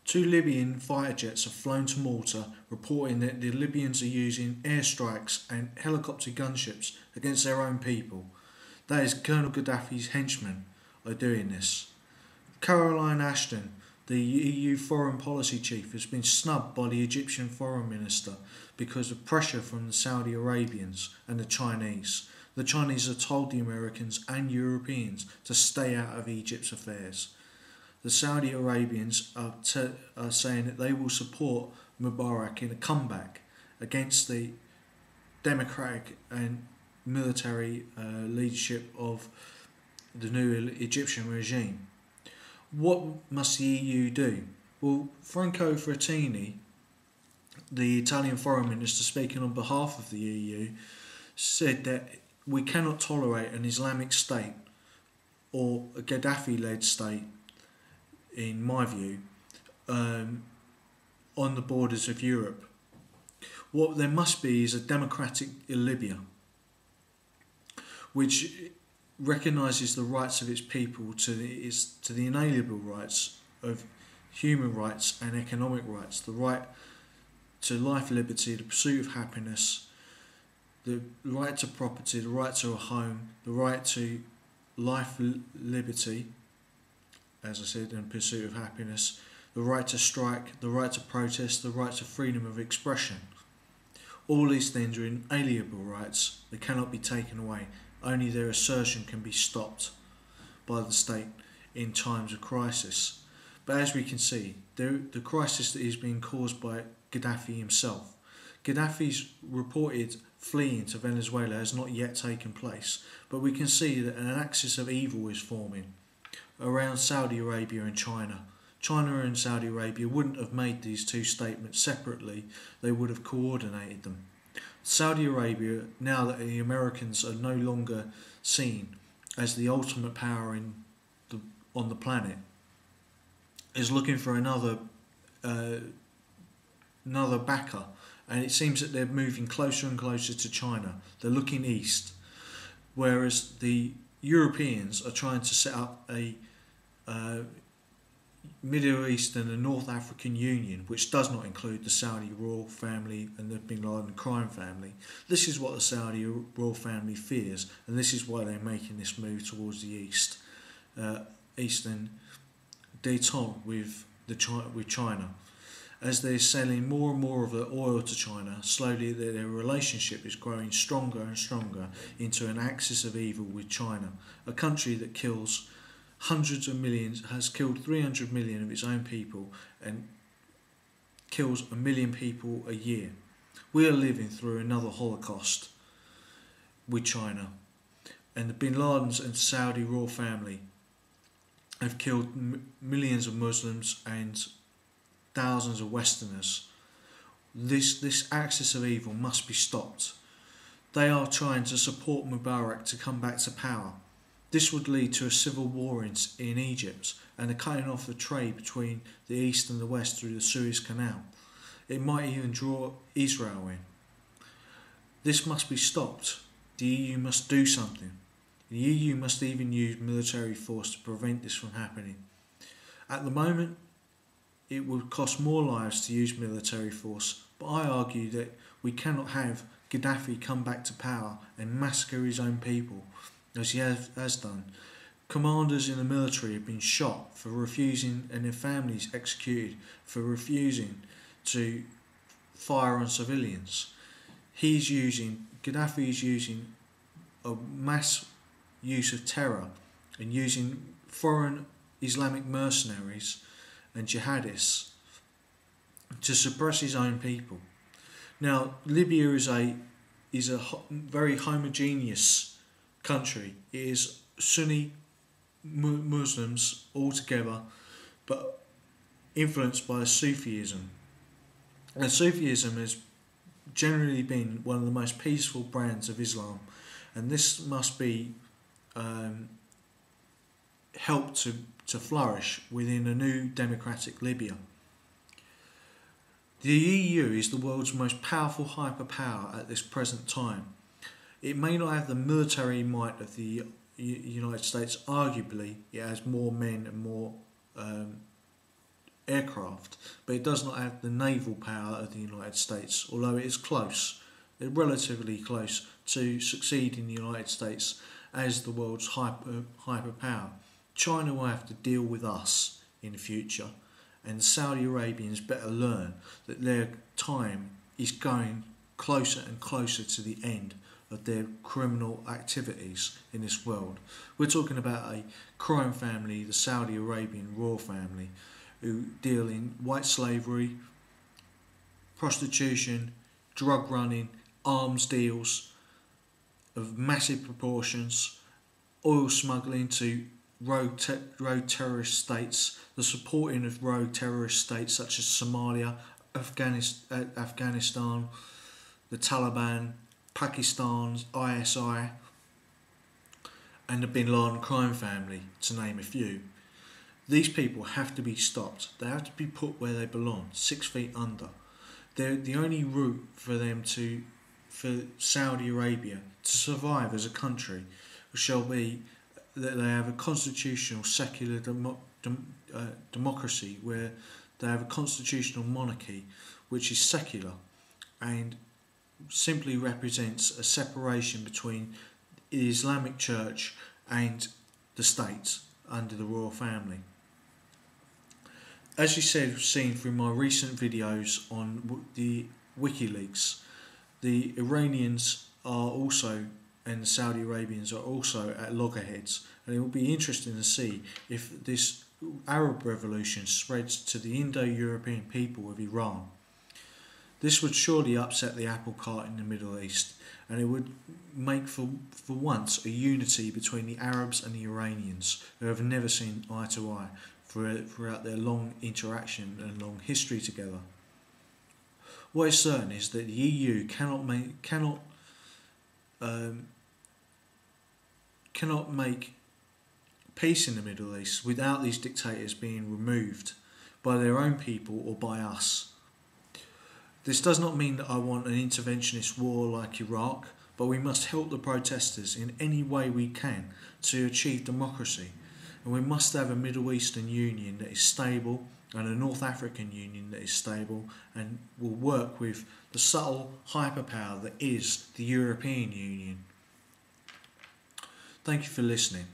Two Libyan fighter jets have flown to Malta, reporting that the Libyans are using airstrikes and helicopter gunships against their own people. That is, Colonel Gaddafi's henchmen are doing this. Caroline Ashton, the EU foreign policy chief, has been snubbed by the Egyptian foreign minister because of pressure from the Saudi Arabians and the Chinese. The Chinese have told the Americans and Europeans to stay out of Egypt's affairs. The Saudi Arabians are saying that they will support Mubarak in a comeback against the democratic and military leadership of the new Egyptian regime. What must the EU do? Well, Franco Frattini, the Italian foreign minister speaking on behalf of the EU, said that we cannot tolerate an Islamic state or a Gaddafi-led state, in my view, on the borders of Europe. What there must be is a democratic Libya, which recognises the rights of its people to the inalienable rights of human rights and economic rights, the right to life, liberty, the pursuit of happiness, the right to property, the right to a home, the right to life, liberty, as I said, and pursuit of happiness, the right to strike, the right to protest, the right to freedom of expression. All these things are inalienable rights. They cannot be taken away. Only their assertion can be stopped by the state in times of crisis. But as we can see, the crisis that is being caused by Gaddafi himself. Gaddafi's reported fleeing to Venezuela has not yet taken place, but we can see that an axis of evil is forming around Saudi Arabia and China. China and Saudi Arabia wouldn't have made these two statements separately, they would have coordinated them. Saudi Arabia, now that the Americans are no longer seen as the ultimate power on the planet, is looking for another backer, and it seems that they're moving closer and closer to China. They're looking east, whereas the Europeans are trying to set up a Middle Eastern and North African Union, which does not include the Saudi royal family and the Bin Laden crime family. This is what the Saudi royal family fears, and this is why they're making this move towards the east, eastern détente with China. As they're selling more and more of the oil to China, slowly their relationship is growing stronger and stronger into an axis of evil with China, a country that kills hundreds of millions, has killed 300 million of its own people and kills 1 million people a year. We are living through another Holocaust with China, and the Bin Ladens and Saudi royal family have killed millions of Muslims and thousands of Westerners. This axis of evil must be stopped. They are trying to support Mubarak to come back to power. This would lead to a civil war in Egypt and the cutting off the trade between the East and the West through the Suez Canal. It might even draw Israel in. This must be stopped. The EU must do something. The EU must even use military force to prevent this from happening. At the moment, it would cost more lives to use military force, but I argue that we cannot have Gaddafi come back to power and massacre his own people, as he has done. Commanders in the military have been shot for refusing, and their families executed for refusing to fire on civilians. Gaddafi is using a mass use of terror and using foreign Islamic mercenaries and jihadists to suppress his own people. Now, Libya is a very homogeneous country. It is Sunni Muslims all together, but influenced by Sufism. And Sufism has generally been one of the most peaceful brands of Islam, and this must be helped to flourish within a new democratic Libya. The EU is the world's most powerful hyperpower at this present time. It may not have the military might of the United States. Arguably, it has more men and more aircraft, but it does not have the naval power of the United States, although it is close. They're relatively close to succeeding the United States as the world's hyperpower. China will have to deal with us in the future, and the Saudi Arabians better learn that their time is going closer and closer to the end of their criminal activities in this world. We're talking about a crime family, the Saudi Arabian royal family, who deal in white slavery, prostitution, drug running, arms deals of massive proportions, oil smuggling to rogue terrorist states, the supporting of rogue terrorist states such as Somalia, Afghanistan, the Taliban, Pakistan's ISI, and the Bin Laden crime family, to name a few. These people have to be stopped. They have to be put where they belong, 6 feet under. They're the only route for Saudi Arabia to survive as a country shall be that they have a constitutional secular democracy, where they have a constitutional monarchy which is secular and simply represents a separation between the Islamic Church and the state under the royal family. As you said, seen through my recent videos on the WikiLeaks, the Iranians are also, and the Saudi Arabians are also at loggerheads, and it will be interesting to see if this Arab revolution spreads to the Indo-European people of Iran. This would surely upset the apple cart in the Middle East, and it would make for once a unity between the Arabs and the Iranians, who have never seen eye to eye throughout their long interaction and long history together. What is certain is that the EU cannot make peace in the Middle East without these dictators being removed by their own people or by us. This does not mean that I want an interventionist war like Iraq, but we must help the protesters in any way we can to achieve democracy, and we must have a Middle Eastern Union that is stable and a North African Union that is stable and will work with the subtle hyperpower that is the European Union. Thank you for listening.